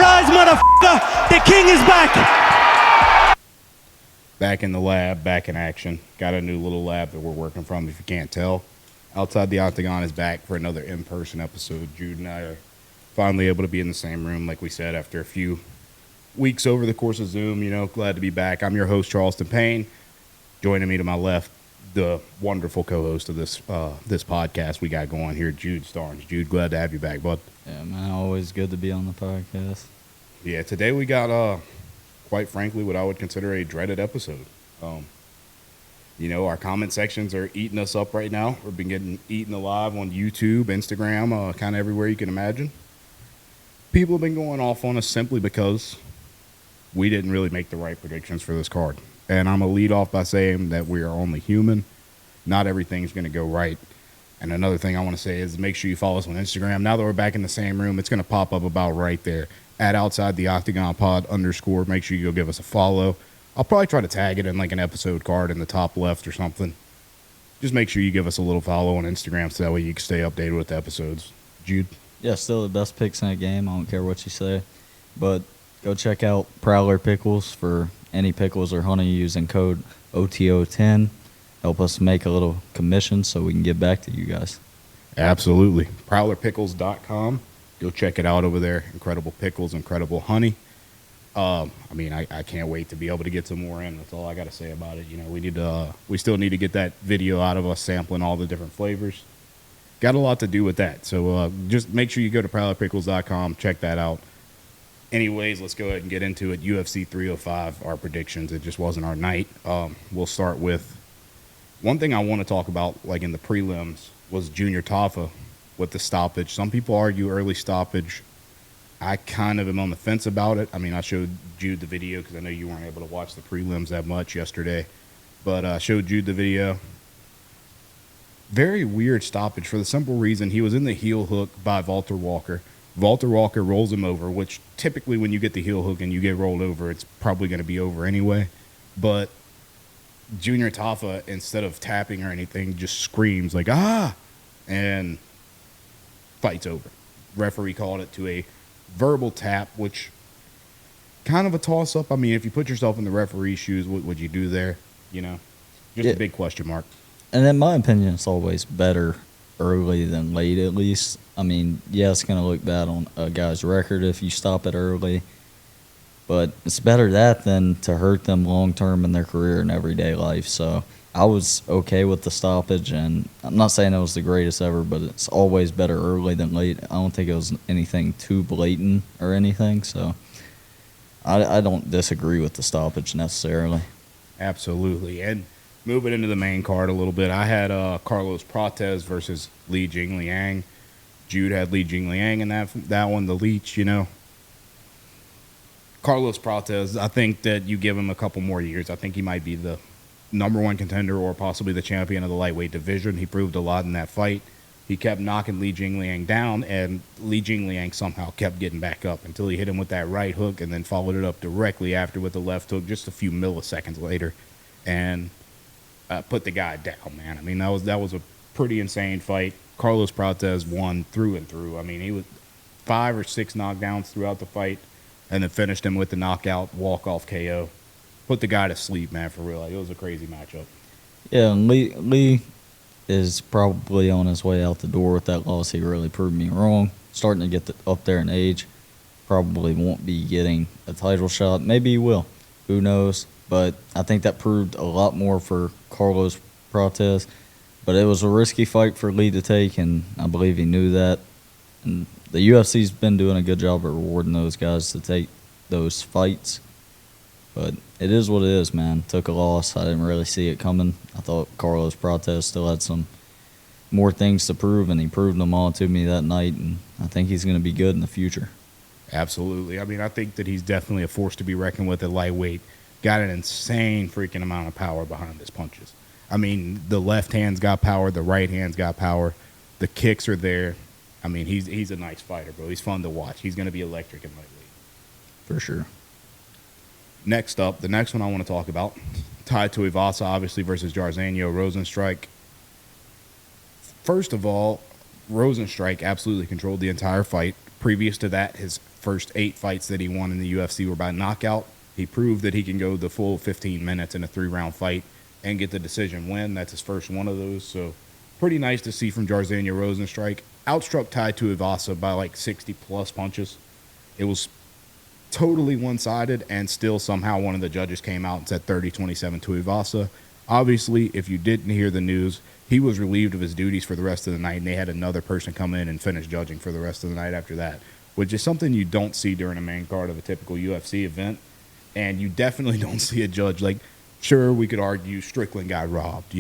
Surprise, motherfucker! The king is back! Back in the lab, back in action. Got a new little lab that we're working from, if you can't tell. Outside the Octagon is back for another in-person episode. Jude and I are finally able to be in the same room, like we said, after a few weeks over the course of Zoom. You know, glad to be back. I'm your host, Charleston Payne. Joining me to my left, the wonderful co-host of this podcast we got going here, Jude Starnes. Jude, glad to have you back, bud. Yeah, man, always good to be on the podcast. Yeah, today we got, quite frankly, what I would consider a dreaded episode. You know, our comment sections are eating us up right now. We've been getting eaten alive on YouTube, Instagram, kind of everywhere you can imagine. People have been going off on us simply because we didn't really make the right predictions for this card. And I'm going to lead off by saying that we are only human. Not everything's going to go right. And another thing I want to say is make sure you follow us on Instagram. Now that we're back in the same room, it's going to pop up about right there. At Outside the Octagon Pod _ Make sure you go give us a follow. I'll probably try to tag it in like an episode card in the top left or something. Just make sure you give us a little follow on Instagram so that way you can stay updated with the episodes. Jude? Yeah, still the best picks in the game. I don't care what you say. But go check out Prowler Pickles for any pickles or honey using code OTO10. Help us make a little commission so we can get back to you guys. Absolutely. ProwlerPickles.com. Go check it out over there. Incredible pickles, incredible honey. I can't wait to be able to get some more in. That's all I got to say about it. You know, we still need to get that video out of us sampling all the different flavors. Got a lot to do with that. So just make sure you go to ProwlerPickles.com. Check that out. Anyways, let's go ahead and get into it. UFC 305, our predictions. It just wasn't our night. We'll start with one thing I want to talk about, like in the prelims, was Junior Tafa with the stoppage. Some people argue early stoppage. I kind of am on the fence about it. I mean, I showed Jude the video because I know you weren't able to watch the prelims that much yesterday. But I showed Jude the video. Very weird stoppage for the simple reason he was in the heel hook by Valter Walker. Valter Walker rolls him over, which typically when you get the heel hook and you get rolled over, it's probably going to be over anyway. But Junior Tafa, instead of tapping or anything, just screams like, ah! And fight's over. Referee called it to a verbal tap, which kind of a toss-up. I mean, if you put yourself in the referee's shoes, what would you do there? You know, just a big question mark. And in my opinion, it's always better early than late, at least. I mean, yeah, it's going to look bad on a guy's record if you stop it early, but it's better that than to hurt them long-term in their career and everyday life. So I was okay with the stoppage, and I'm not saying it was the greatest ever, but it's always better early than late. I don't think it was anything too blatant or anything, so I don't disagree with the stoppage necessarily. Absolutely. And moving into the main card a little bit, I had Carlos Prates versus Li Jingliang. Jude had Li Jingliang in that one, the leech, you know. Carlos Prates, I think that you give him a couple more years. I think he might be the number one contender or possibly the champion of the lightweight division. He proved a lot in that fight. He kept knocking Li Jingliang down, and Li Jingliang somehow kept getting back up until he hit him with that right hook and then followed it up directly after with the left hook just a few milliseconds later and put the guy down, man. I mean, that was a pretty insane fight. Carlos Prates won through and through. I mean, he was 5 or 6 knockdowns throughout the fight and then finished him with the knockout walk-off KO. Put the guy to sleep, man, for real. Like, it was a crazy matchup. Yeah, and Lee is probably on his way out the door with that loss. He really proved me wrong. Starting to get up there in age. Probably won't be getting a title shot. Maybe he will. Who knows? But I think that proved a lot more for Carlos Prates. But it was a risky fight for Lee to take, and I believe he knew that. And the UFC's been doing a good job of rewarding those guys to take those fights. But it is what it is, man. Took a loss. I didn't really see it coming. I thought Carlos Prates still had some more things to prove, and he proved them all to me that night, and I think he's going to be good in the future. Absolutely. I mean, I think that he's definitely a force to be reckoned with at lightweight. Got an insane freaking amount of power behind his punches. I mean, the left hand's got power, the right hand's got power. The kicks are there. I mean, he's a nice fighter, bro. He's fun to watch. He's going to be electric in lightweight. For sure. Next up, the next one I want to talk about, Tai Tuivasa, obviously, versus Jairzinho Rozenstruik. First of all, Rozenstruik absolutely controlled the entire fight. Previous to that, his first 8 fights that he won in the UFC were by knockout. He proved that he can go the full 15 minutes in a 3-round fight and get the decision win. That's his first one of those. So pretty nice to see from Jairzinho Rozenstruik. Outstruck Tai Tuivasa by like 60-plus punches. It was totally one-sided, and still somehow one of the judges came out and said 30-27 Tuivasa. Obviously, if you didn't hear the news, he was relieved of his duties for the rest of the night, and they had another person come in and finish judging for the rest of the night after that, which is something you don't see during a main card of a typical UFC event. And you definitely don't see a judge like, sure, we could argue Strickland got robbed.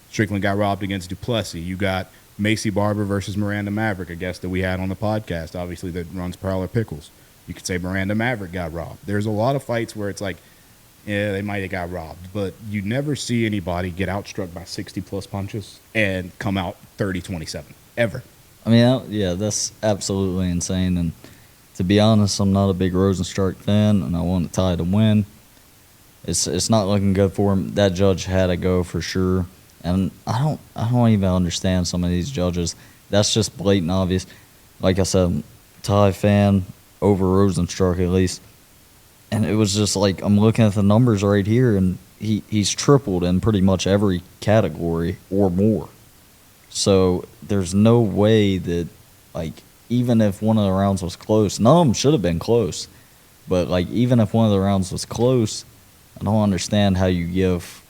Strickland got robbed against Du Plessis. You got Macy Barber versus Miranda Maverick, a guest that we had on the podcast, obviously, that runs Prowler Pickles. You could say Miranda Maverick got robbed. There's a lot of fights where it's like, yeah, they might have got robbed. But you never see anybody get outstruck by 60-plus punches and come out 30-27, ever. I mean, yeah, that's absolutely insane. And to be honest, I'm not a big Rozenstruik fan, and I want Tai to win. It's not looking good for him. That judge had to go for sure. And I don't even understand some of these judges. That's just blatant obvious. Like I said, Tai fan over Rozenstruik at least. And it was just like, I'm looking at the numbers right here, and he's tripled in pretty much every category or more. So there's no way that, like, even if one of the rounds was close, none of them should have been close. But, like, even if one of the rounds was close, I don't understand how you give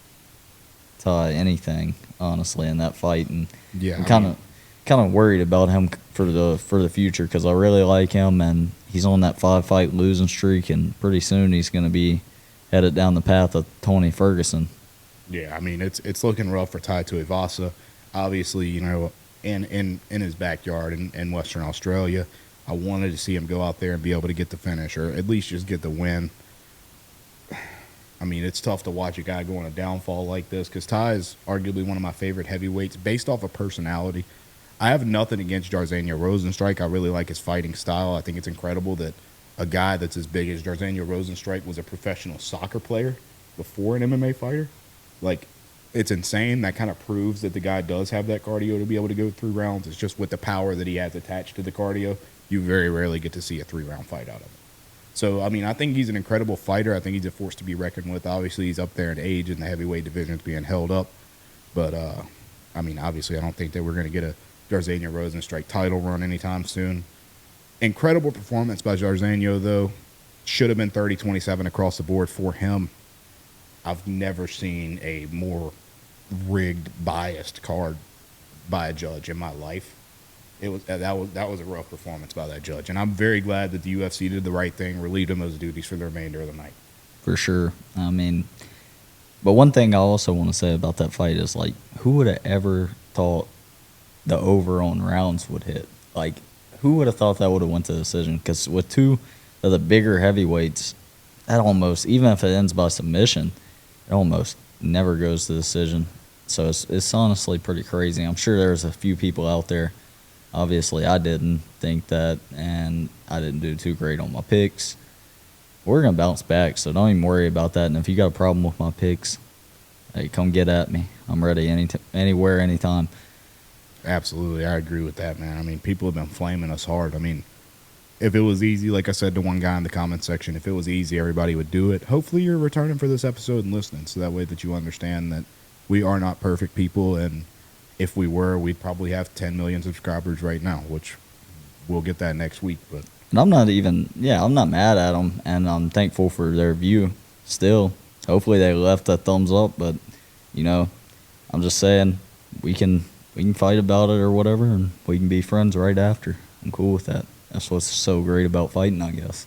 Tai anything, honestly, in that fight. And yeah, I'm kind of worried about him for the future, because I really like him, and he's on that 5-fight losing streak, and pretty soon he's going to be headed down the path of Tony Ferguson. Yeah, I mean, it's looking rough for Tai Tuivasa. Obviously, in his backyard in Western Australia, I wanted to see him go out there and be able to get the finish, or at least just get the win. I mean, it's tough to watch a guy go on a downfall like this, because Tai is arguably one of my favorite heavyweights based off of personality. I have nothing against Jairzinho Rozenstruik. I really like his fighting style. I think it's incredible that a guy that's as big as Jairzinho Rozenstruik was a professional soccer player before an MMA fighter. Like, it's insane. That kind of proves that the guy does have that cardio to be able to go 3 rounds. It's just with the power that he has attached to the cardio, you very rarely get to see a 3-round fight out of him. So, I mean, I think he's an incredible fighter. I think he's a force to be reckoned with. Obviously, he's up there in age, and the heavyweight division is being held up. But, I mean, obviously, I don't think that we're going to get a Jairzinho Rozenstruik title run anytime soon. Incredible performance by Jairzinho, though. Should have been 30-27 across the board for him. I've never seen a more rigged, biased card by a judge in my life. That was a rough performance by that judge, and I'm very glad that the UFC did the right thing, relieved him of his duties for the remainder of the night. For sure. I mean, but one thing I also want to say about that fight is, like, who would have ever thought the over on rounds would hit? Like, who would have thought that would have went to decision? Because with 2 of the bigger heavyweights, that almost, even if it ends by submission, it almost never goes to decision. So it's honestly pretty crazy. I'm sure there's a few people out there. Obviously, I didn't think that, and I didn't do too great on my picks. We're going to bounce back, so don't even worry about that. And if you got a problem with my picks, hey, come get at me. I'm ready anywhere, anytime. Absolutely, I agree with that, man. I mean, people have been flaming us hard. I mean, if it was easy, like I said to one guy in the comment section, if it was easy, everybody would do it. Hopefully you're returning for this episode and listening, so that way that you understand that we are not perfect people, and if we were, we'd probably have 10 million subscribers right now, which we'll get that next week. But and I'm not mad at them, and I'm thankful for their view still. Hopefully they left a thumbs up, but, I'm just saying we can fight about it or whatever, and we can be friends right after. I'm cool with that. That's what's so great about fighting, I guess.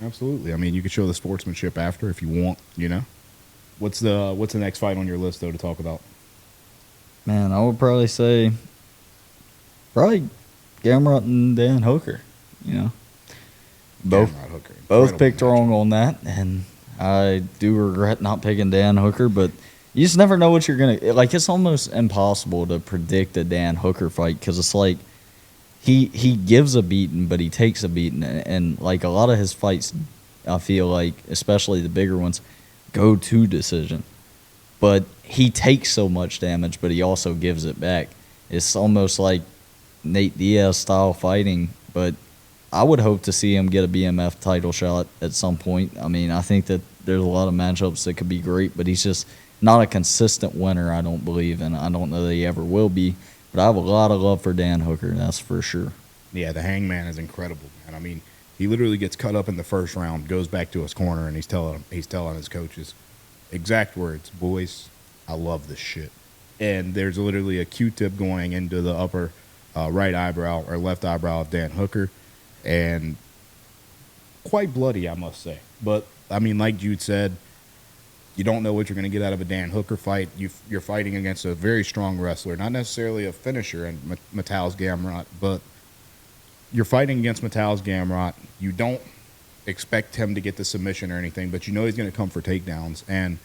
Absolutely. I mean, you could show the sportsmanship after if you want, What's the next fight on your list, though, to talk about? Man, I would probably say Gamrot and Dan Hooker, Both picked wrong on that, and I do regret not picking Dan Hooker, but you just never know what you're going to... Like, it's almost impossible to predict a Dan Hooker fight, because it's like he gives a beating, but he takes a beating, and like a lot of his fights, I feel like, especially the bigger ones, go to decision. But he takes so much damage, but he also gives it back. It's almost like Nate Diaz style fighting, but I would hope to see him get a BMF title shot at some point. I mean, I think that there's a lot of matchups that could be great, but he's just not a consistent winner, I don't believe, and I don't know that he ever will be. But I have a lot of love for Dan Hooker, that's for sure. Yeah, the Hangman is incredible, man. I mean, he literally gets cut up in the first round, goes back to his corner, and he's telling his coaches, exact words, boys, I love this shit. And there's literally a Q-tip going into the upper right eyebrow or left eyebrow of Dan Hooker, and quite bloody, I must say. But, I mean, like Jude said, you don't know what you're going to get out of a Dan Hooker fight. You're fighting against a very strong wrestler, not necessarily a finisher in Matthäus Gamrot, but you're fighting against Matthäus Gamrot. You don't expect him to get the submission or anything, but you know he's going to come for takedowns. And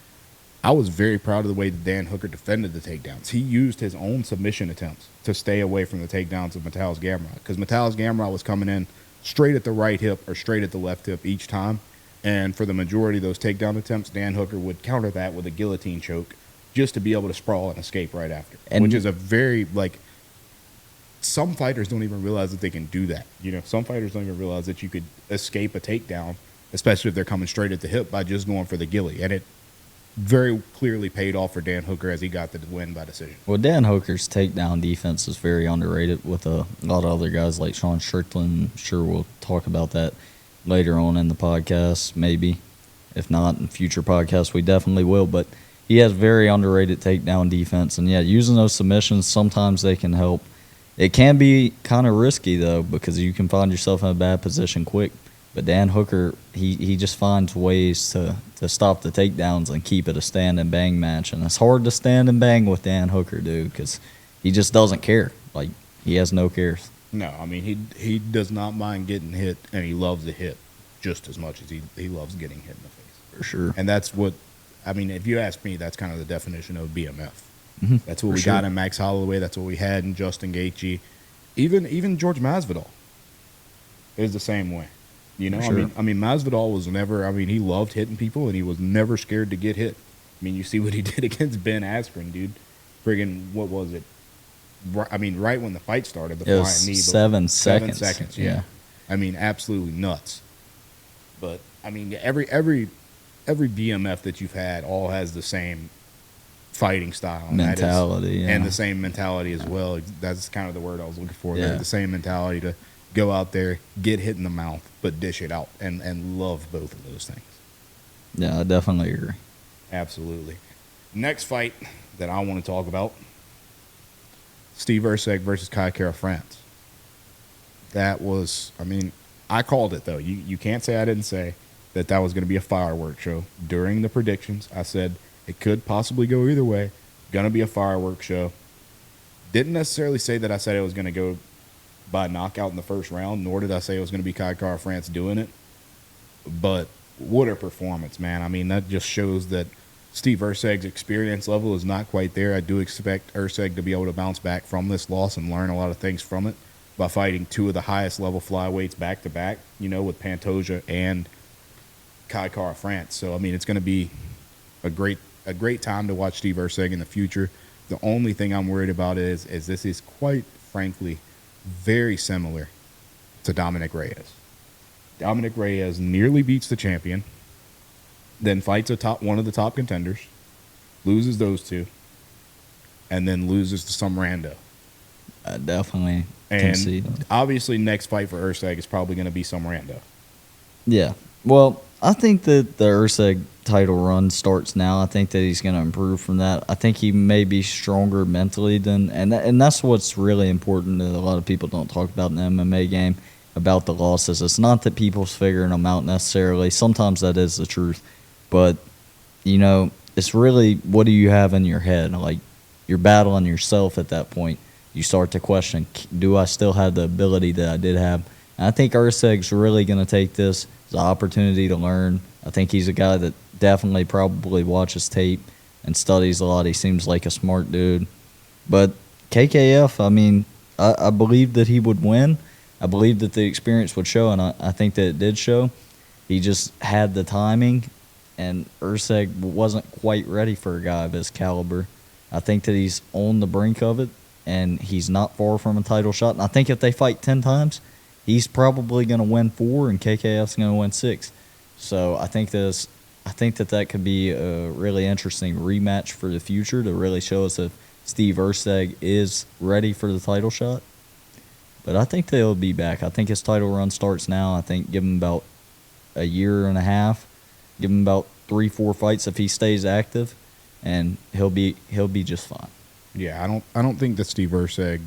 I was very proud of the way that Dan Hooker defended the takedowns. He used his own submission attempts to stay away from the takedowns of Matthäus Gamrot, because Matthäus Gamrot was coming in straight at the right hip or straight at the left hip each time. And for the majority of those takedown attempts, Dan Hooker would counter that with a guillotine choke just to be able to sprawl and escape right after, which is a very, like, some fighters don't even realize that they can do that. You know, some fighters don't even realize that you could escape a takedown, especially if they're coming straight at the hip, by just going for the ghillie. And it very clearly paid off for Dan Hooker as he got the win by decision. Well, Dan Hooker's takedown defense is very underrated with a lot of other guys like Sean Strickland. I'm sure we'll talk about that later on in the podcast, maybe. If not, in future podcasts, we definitely will. But he has very underrated takedown defense. And, yeah, using those submissions, sometimes they can help. It can be kind of risky, though, because you can find yourself in a bad position quick. But Dan Hooker, he just finds ways to stop the takedowns and keep it a stand and bang match. And it's hard to stand and bang with Dan Hooker, dude, because he just doesn't care. Like, he has no cares. No, I mean, he does not mind getting hit, and he loves to hit just as much as he loves getting hit in the face. For sure. And that's what, I mean, if you ask me, that's kind of the definition of BMF. Mm-hmm. That's what we got in Max Holloway. That's what we had in Justin Gaethje. Even George Masvidal is the same way. You know, sure. I mean, Masvidal was never, I mean, he loved hitting people, and he was never scared to get hit. I mean, you see what he did against Ben Askren, dude. Friggin', what was it? I mean, right when the fight started, the flying knee. 7 seconds. 7 seconds, yeah. I mean, absolutely nuts. But, I mean, every BMF that you've had all has the same fighting style. Mentality, yeah. And the same mentality as well. That's kind of the word I was looking for yeah. there. The same mentality to go out there, get hit in the mouth, but dish it out, and love both of those things. Yeah, I definitely agree. Absolutely. Next fight that I want to talk about, Steve Erceg versus Kai Kara France. That was, I mean, I called it, though. You can't say I didn't say that was going to be a fireworks show. During the predictions, I said it could possibly go either way. Going to be a fireworks show. Didn't necessarily say that I said it was going to go by knockout in the first round, nor did I say it was going to be Kai Kara France doing it. But what a performance, man. I mean, that just shows that Steve Erceg's experience level is not quite there. I do expect Erceg to be able to bounce back from this loss and learn a lot of things from it by fighting two of the highest level flyweights back-to-back, you know, with Pantoja and Kai Kara France. So, I mean, it's going to be a great time to watch Steve Erceg in the future. The only thing I'm worried about is this is quite frankly very similar to Dominic Reyes. Dominic Reyes nearly beats the champion, then fights one of the top contenders, loses those two, and then loses to some rando. I definitely can see that. Obviously, next fight for Erceg is probably going to be some rando. Yeah. Well, I think that the Erceg title run starts now. I think that he's going to improve from that. I think he may be stronger mentally than, and that's what's really important that a lot of people don't talk about in the MMA game about the losses. It's not that people's figuring them out necessarily. Sometimes that is the truth. But, you know, it's really what do you have in your head? Like, you're battling yourself at that point. You start to question, do I still have the ability that I did have? And I think Erceg's really going to take this as an opportunity to learn. I think he's a guy that definitely probably watches tape and studies a lot. He seems like a smart dude. But KKF, I mean, I believe that he would win. I believe that the experience would show, and I think that it did show. He just had the timing, and Erceg wasn't quite ready for a guy of his caliber. I think that he's on the brink of it, and he's not far from a title shot. And I think if they fight 10 times, he's probably going to win 4 and KKF's going to win 6. So I think that could be a really interesting rematch for the future to really show us if Steve Erceg is ready for the title shot. But I think they'll be back. I think his title run starts now. I think give him about a year and a half, give him about 3-4 fights if he stays active, and he'll be just fine. Yeah, I don't think that Steve Erceg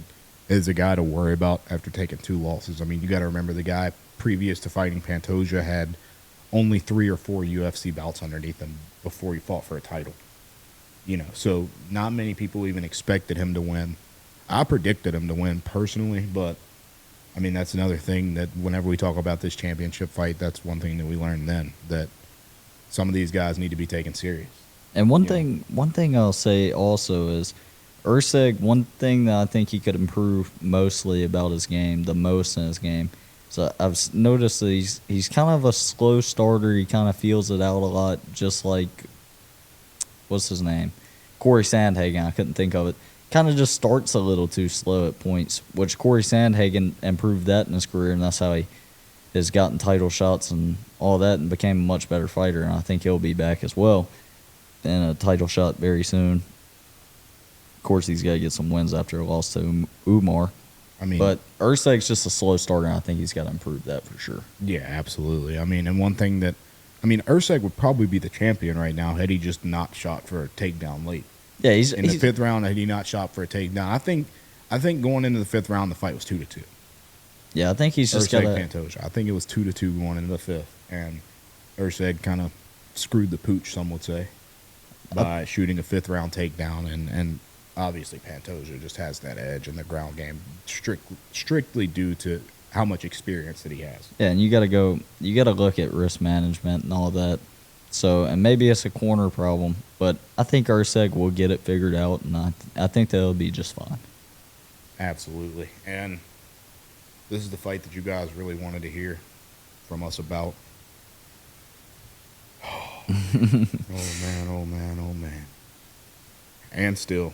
is a guy to worry about after taking 2 losses. I mean, you got to remember the guy previous to fighting Pantoja had only 3 or 4 UFC bouts underneath him before he fought for a title. So not many people even expected him to win. I predicted him to win personally, but I mean, that's another thing that whenever we talk about this championship fight, that's one thing that we learned then, that some of these guys need to be taken serious. And one thing I'll say also is Erceg, one thing that I think he could improve mostly about his game, the most in his game. So I've noticed that he's kind of a slow starter. He kind of feels it out a lot, just like, what's his name? Corey Sandhagen. I couldn't think of it. Kind of just starts a little too slow at points, which Corey Sandhagen improved that in his career, and that's how he has gotten title shots and all that and became a much better fighter. And I think he'll be back as well in a title shot very soon. Of course, he's got to get some wins after a loss to Umar. I mean, but Erceg's just a slow starter, and I think he's got to improve that for sure. Yeah, absolutely. I mean, and one thing that, Erceg would probably be the champion right now had he just not shot for a takedown late. Yeah, he's in the 5th round. Had he not shot for a takedown, I think going into the 5th round, the fight was 2-2. Yeah, I think he's just got Pantoja. I think it was 2-2 going into the 5th, and Erceg kind of screwed the pooch, some would say, by shooting a 5th round takedown, and obviously Pantoja just has that edge in the ground game, strictly due to how much experience that he has. Yeah, and you got to look at risk management and all that. So, and maybe it's a corner problem, but I think Erceg will get it figured out, and I think they'll be just fine. Absolutely. And this is the fight that you guys really wanted to hear from us about. Oh, man, oh, man, oh, man. And still,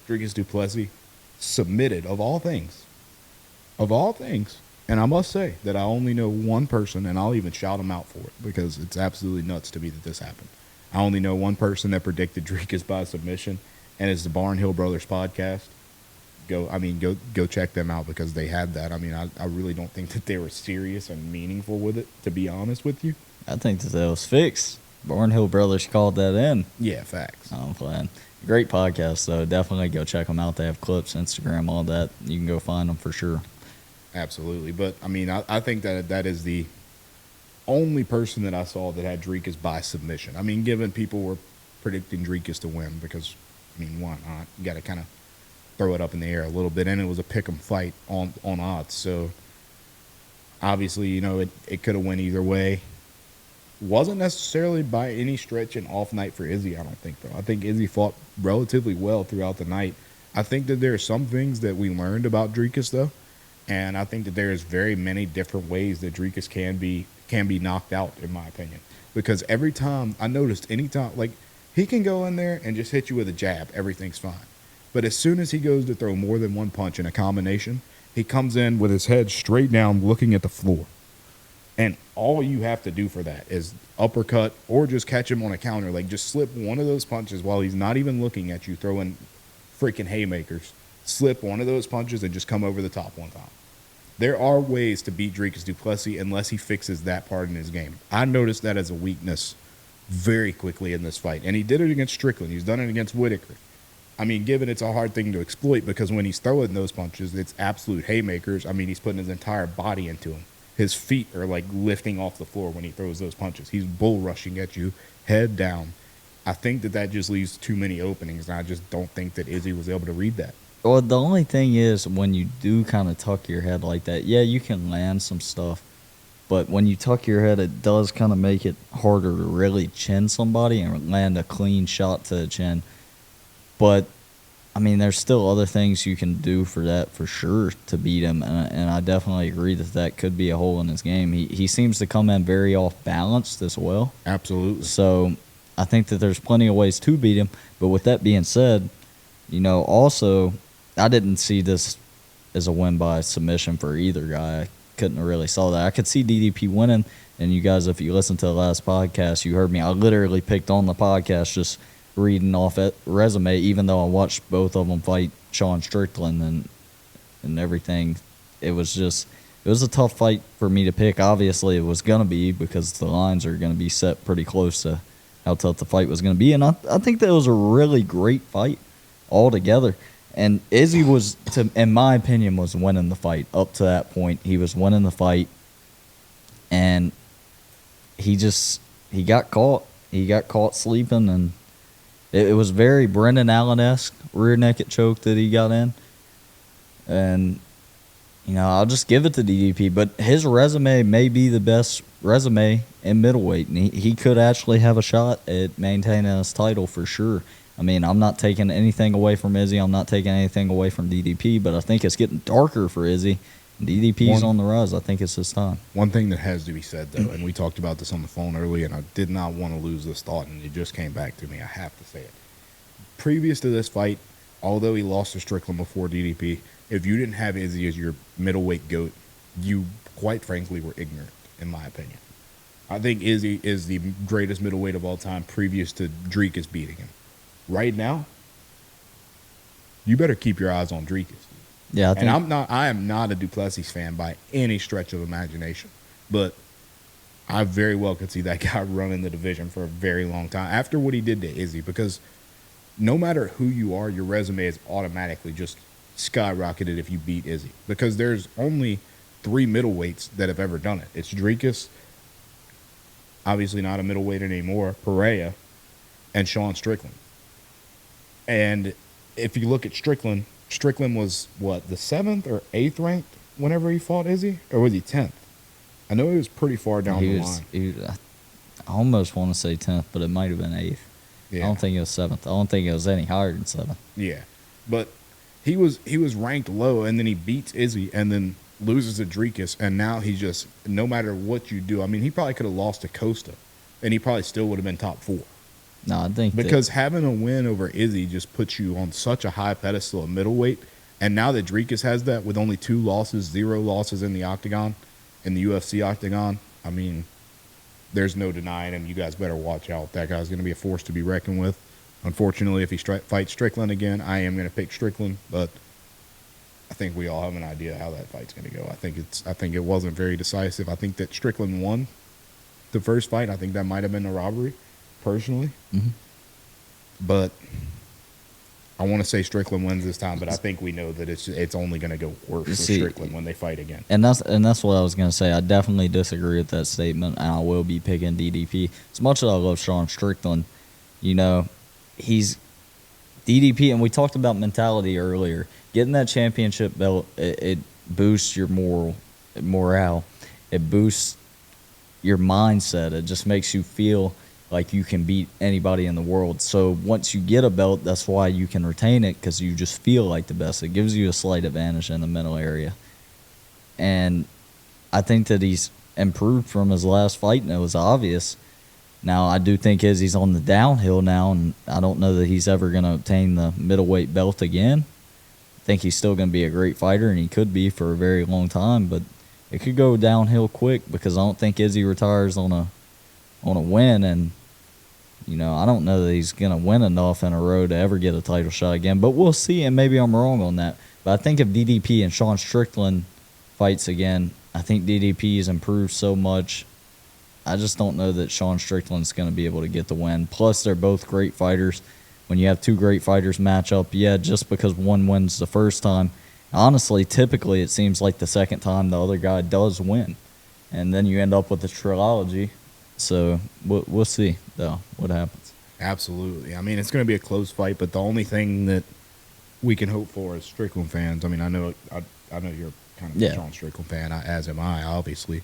Dricus Du Plessis submitted, of all things, and I must say that I only know one person, and I'll even shout him out for it because it's absolutely nuts to me that this happened. I only know one person that predicted Dricus by submission, and it's the Barnhill Brothers podcast. Go check them out because they had that. I mean, I really don't think that they were serious and meaningful with it, to be honest with you. I think that was fixed. Barnhill Brothers called that in. Yeah, facts. I'm playing. Great podcast, so definitely go check them out. They have clips, Instagram, all that. You can go find them for sure. Absolutely. But, I think that is the only person that I saw that had Dricus by submission. I mean, given people were predicting Dricus to win because, why not? You got to kind of throw it up in the air a little bit. And it was a pick 'em fight on odds. So, obviously, it could have went either way. Wasn't necessarily by any stretch an off night for Izzy, I don't think, though. I think Izzy fought relatively well throughout the night. I think that there are some things that we learned about Dricus, though. And I think that there's very many different ways that Dricus can be knocked out, in my opinion. Because every time, I noticed anytime, like, he can go in there and just hit you with a jab, everything's fine. But as soon as he goes to throw more than one punch in a combination, he comes in with his head straight down looking at the floor. And all you have to do for that is uppercut or just catch him on a counter. Like, just slip one of those punches while he's not even looking at you, throwing freaking haymakers. Slip one of those punches and just come over the top one time. There are ways to beat Dricus Du Plessis unless he fixes that part in his game. I noticed that as a weakness very quickly in this fight. And he did it against Strickland. He's done it against Whitaker. Given it's a hard thing to exploit because when he's throwing those punches, it's absolute haymakers. He's putting his entire body into them. His feet are like lifting off the floor when he throws those punches. He's bull rushing at you, head down. I think that just leaves too many openings, and I just don't think that Izzy was able to read that. Well, the only thing is when you do kind of tuck your head like that, yeah, you can land some stuff. But when you tuck your head, it does kind of make it harder to really chin somebody and land a clean shot to the chin. But, there's still other things you can do for that for sure to beat him. And I definitely agree that could be a hole in his game. He seems to come in very off-balanced as well. Absolutely. So I think that there's plenty of ways to beat him. But with that being said, also, I didn't see this as a win by submission for either guy. I couldn't have really saw that. I could see DDP winning, and you guys, if you listen to the last podcast, you heard me. I literally picked on the podcast just reading off a resume, even though I watched both of them fight Sean Strickland and everything. It was a tough fight for me to pick. Obviously, it was going to be because the lines are going to be set pretty close to how tough the fight was going to be. And I think that was a really great fight altogether. And Izzy was, in my opinion, was winning the fight up to that point. He was winning the fight, and he got caught. He got caught sleeping, and it was very Brendan Allen-esque rear naked choke that he got in. And, I'll just give it to DDP. But his resume may be the best resume in middleweight, and he could actually have a shot at maintaining his title for sure. I mean, I'm not taking anything away from Izzy. I'm not taking anything away from DDP, but I think it's getting darker for Izzy. DDP's on the rise. I think it's his time. One thing that has to be said, though, and we talked about this on the phone earlier, and I did not want to lose this thought, and it just came back to me. I have to say it. Previous to this fight, although he lost to Strickland before DDP, if you didn't have Izzy as your middleweight GOAT, you, quite frankly, were ignorant, in my opinion. I think Izzy is the greatest middleweight of all time previous to Dricus beating him. Right now, you better keep your eyes on Dricus. Yeah, I am not a Du Plessis fan by any stretch of imagination, but I very well could see that guy running the division for a very long time after what he did to Izzy, because no matter who you are, your resume is automatically just skyrocketed if you beat Izzy, because there's only 3 middleweights that have ever done it. It's Dricus, obviously not a middleweight anymore, Pereira, and Sean Strickland. And if you look at Strickland was, what, the 7th or 8th ranked whenever he fought Izzy? Or was he 10th? I know he was pretty far down the line. I almost want to say 10th, but it might have been 8th. Yeah. I don't think it was 7th. I don't think it was any higher than 7th. Yeah. But he was ranked low, and then he beats Izzy and then loses to Dricus, and now he's just, no matter what you do, I mean, he probably could have lost to Costa, and he probably still would have been top 4. No, I think because having a win over Izzy just puts you on such a high pedestal of middleweight, and now that Dricus has that with only 2 losses, 0 losses in the Octagon, in the UFC Octagon, I mean, there's no denying him. You guys better watch out. That guy's going to be a force to be reckoned with. Unfortunately, if he fights Strickland again, I am going to pick Strickland, but I think we all have an idea how that fight's going to go. I think it wasn't very decisive. I think that Strickland won the first fight. I think that might have been a robbery, personally. Mm-hmm. But I want to say Strickland wins this time, but I think we know that it's only going to go worse for Strickland when they fight again. And that's what I was going to say. I definitely disagree with that statement, and I will be picking DDP. As much as I love Sean Strickland, he's DDP, and we talked about mentality earlier. Getting that championship belt, it boosts your morale. It boosts your mindset. It just makes you feel like you can beat anybody in the world. So once you get a belt, that's why you can retain it, because you just feel like the best. It gives you a slight advantage in the mental area. And I think that he's improved from his last fight, and it was obvious. Now, I do think Izzy's on the downhill now, and I don't know that he's ever going to obtain the middleweight belt again. I think he's still going to be a great fighter, and he could be for a very long time, but it could go downhill quick, because I don't think Izzy retires on a win, and I don't know that he's going to win enough in a row to ever get a title shot again, but we'll see, and maybe I'm wrong on that. But I think if DDP and Sean Strickland fights again, I think DDP has improved so much. I just don't know that Sean Strickland's going to be able to get the win. Plus, they're both great fighters. When you have 2 great fighters match up, just because one wins the first time, honestly, typically it seems like the second time the other guy does win. And then you end up with a trilogy. So we'll see, though, what happens. Absolutely. I mean, it's going to be a close fight, but the only thing that we can hope for as Strickland fans, I mean, I know you're kind of a Sean Strickland fan, as am I, obviously.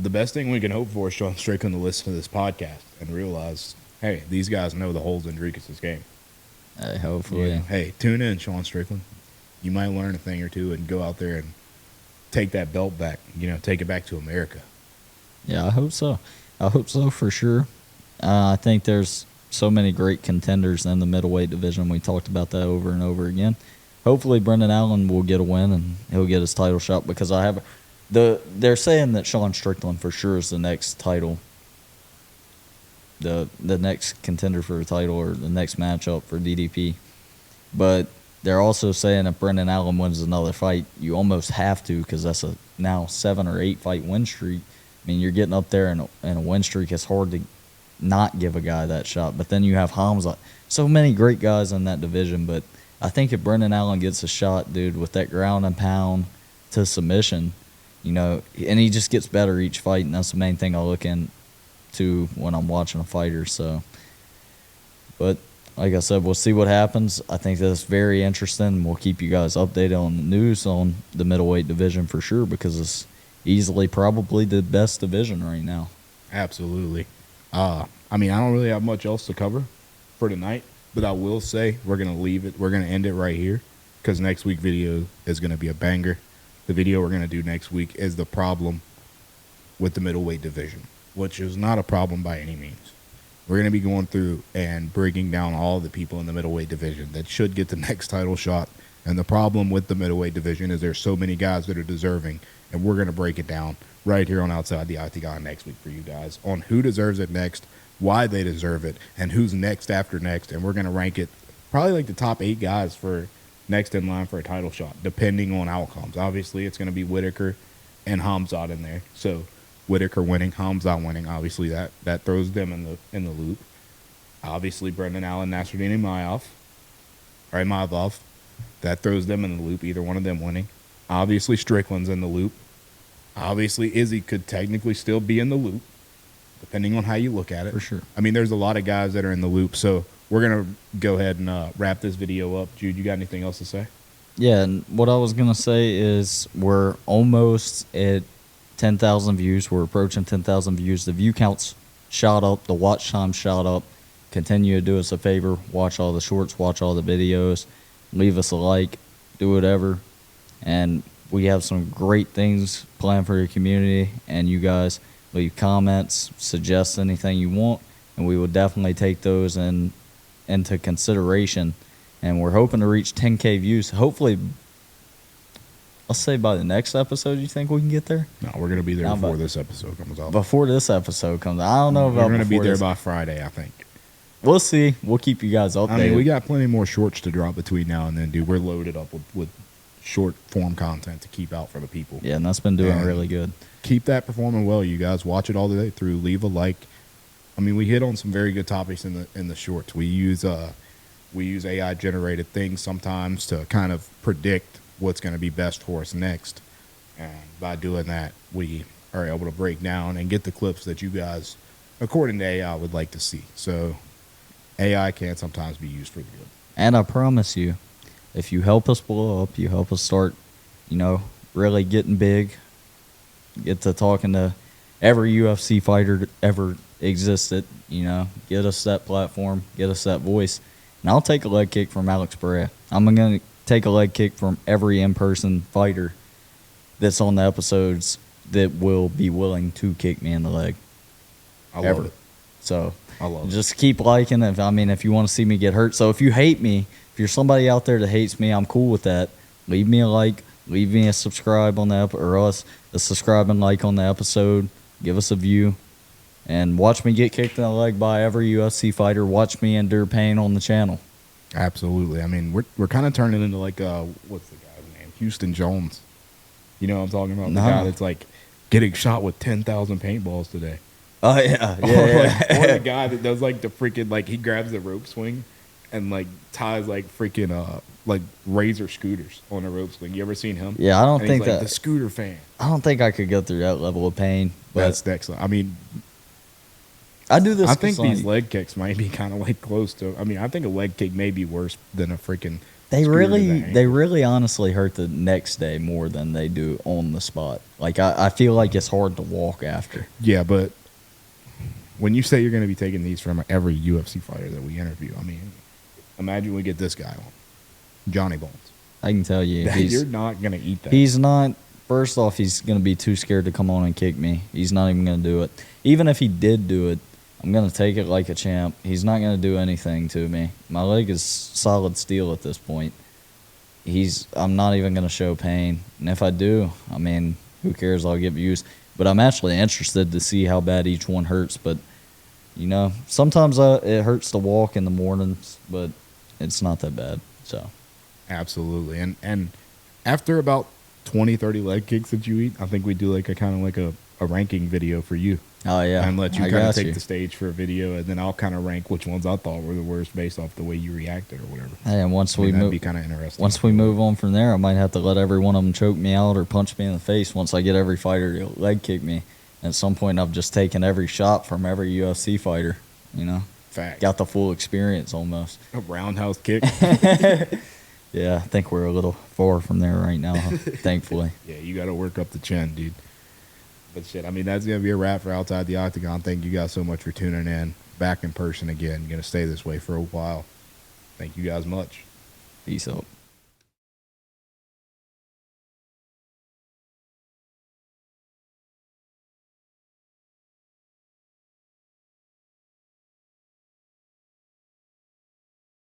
The best thing we can hope for is Sean Strickland to listen to this podcast and realize, hey, these guys know the holes in Dricus' game. Hey, hopefully. Hey, tune in, Sean Strickland. You might learn a thing or two and go out there and take that belt back, take it back to America. Yeah, I hope so. I hope so for sure. I think there's so many great contenders in the middleweight division. We talked about that over and over again. hopefully Brendan Allen will get a win and he'll get his title shot because they're saying that Sean Strickland for sure is the next title, the next contender for the title or the next matchup for DDP. But they're also saying if Brendan Allen wins another fight, you almost have to because that's a now 7 or 8 fight win streak. I mean, you're getting up there in a win streak. It's hard to not give a guy that shot. But then you have Hamza. So many great guys in that division. But I think if Brendan Allen gets a shot, dude, with that ground and pound to submission, you know, and he just gets better each fight, and that's the main thing I look into when I'm watching a fighter. So, but like I said, we'll see what happens. I think that's very interesting. We'll keep you guys updated on the news on the middleweight division for sure because it's easily probably the best division right now. Absolutely. I mean, I don't really have much else to cover for tonight, but I will say we're going to leave it. We're going to end it right here because next week's video is going to be a banger. The video we're going to do next week is the problem with the middleweight division, which is not a problem by any means. We're going to be going through and breaking down all the people in the middleweight division that should get the next title shot. And the problem with the middleweight division is there's so many guys that are deserving, and we're going to break it down right here on Outside the Octagon next week for you guys on who deserves it next, why they deserve it, and who's next after next. And we're going to rank it probably like the top 8 guys for next in line for a title shot, depending on outcomes. Obviously, it's going to be Whitaker and Hamzat in there. So Whitaker winning, Hamzat winning, obviously that throws them in the loop. Obviously, Brendan Allen, Nasruddin Imavov, that throws them in the loop, either one of them winning. Obviously, Strickland's in the loop. Obviously, Izzy could technically still be in the loop, depending on how you look at it. For sure. I mean, there's a lot of guys that are in the loop, so we're going to go ahead and wrap this video up. Jude, you got anything else to say? Yeah, and what I was going to say is we're almost at 10,000 views. We're approaching 10,000 views. The view counts shot up. The watch time shot up. Continue to do us a favor. Watch all the shorts. Watch all the videos. Leave us a like. Do whatever. And we have some great things planned for your community. And you guys leave comments. Suggest anything you want. And we will definitely take those into consideration. And we're hoping to reach 10K views. Hopefully, I'll say by the next episode, you think we can get there? No, we're going to be there before this episode comes out. Before this episode comes out. I don't know about we're going to be there this. by Friday, I think. We'll see. We'll keep you guys updated. I mean, we got plenty more shorts to drop between now and then, dude. We're loaded up with short-form content to keep out for the people. Yeah, and that's been doing really good. Keep that performing well, you guys. Watch it all the way through. Leave a like. I mean, we hit on some very good topics in the shorts. We use AI-generated things sometimes to kind of predict what's going to be best for us next. And by doing that, we are able to break down and get the clips that you guys, according to AI, would like to see. So AI can sometimes be used for the good. And I promise you, if you help us blow up, you help us start, really getting big, get to talking to every UFC fighter that ever existed, get us that platform, get us that voice. And I'll take a leg kick from Alex Pereira. I'm going to take a leg kick from every in-person fighter that's on the episodes that will be willing to kick me in the leg. I love it. So I love just keep liking it. If you want to see me get hurt. So if you hate me, if you're somebody out there that hates me, I'm cool with that. Leave me a like. Leave me a subscribe on the a subscribe and like on the episode. Give us a view. And watch me get kicked in the leg by every UFC fighter. Watch me endure pain on the channel. Absolutely. I mean, we're kind of turning into like, what's the guy's name? Houston Jones. You know what I'm talking about? No. The guy that's like getting shot with 10,000 paintballs today. Oh, yeah. Or the guy that does like the freaking, like he grabs the rope swing and like ties like freaking, like razor scooters on a rope swing. You ever seen him? Yeah, I don't think he's like that. The scooter fan. I don't think I could go through that level of pain. That's excellent. I mean, I do this. I think these leg kicks might be kind of like close to. I mean, I think a leg kick may be worse than a freaking. They really honestly hurt the next day more than they do on the spot. Like I feel like it's hard to walk after. Yeah, but when you say you're going to be taking these from every UFC fighter that we interview, I mean, imagine we get this guy on, Johnny Bones. I can tell you, you're not going to eat that. He's not. First off, he's going to be too scared to come on and kick me. He's not even going to do it. Even if he did do it, I'm going to take it like a champ. He's not going to do anything to me. My leg is solid steel at this point. I'm not even going to show pain. And if I do, I mean, who cares? I'll get views. But I'm actually interested to see how bad each one hurts. But, you know, sometimes it hurts to walk in the mornings, but it's not that bad. So, absolutely. And after about 20, 30 leg kicks that you eat, I think we do like a kind of like a ranking video for you. oh, yeah. And let you I kind of got take the stage for a video, and then I'll kind of rank which ones I thought were the worst based off the way you reacted or whatever. Hey, and once we that'd move, be kind of interesting. once we move on from there, I might have to let every one of them choke me out or punch me in the face once I get every fighter to leg kick me. And at some point, I've just taken every shot from every UFC fighter, you know? Fact. Got the full experience almost. A roundhouse kick. Yeah, I think we're a little far from there right now, thankfully. Yeah, you got to work up the chin, dude. But shit, I mean, that's going to be a wrap for Outside the Octagon. Thank you guys so much for tuning in. Back in person again. Going to stay this way for a while. Thank you guys much. Peace out.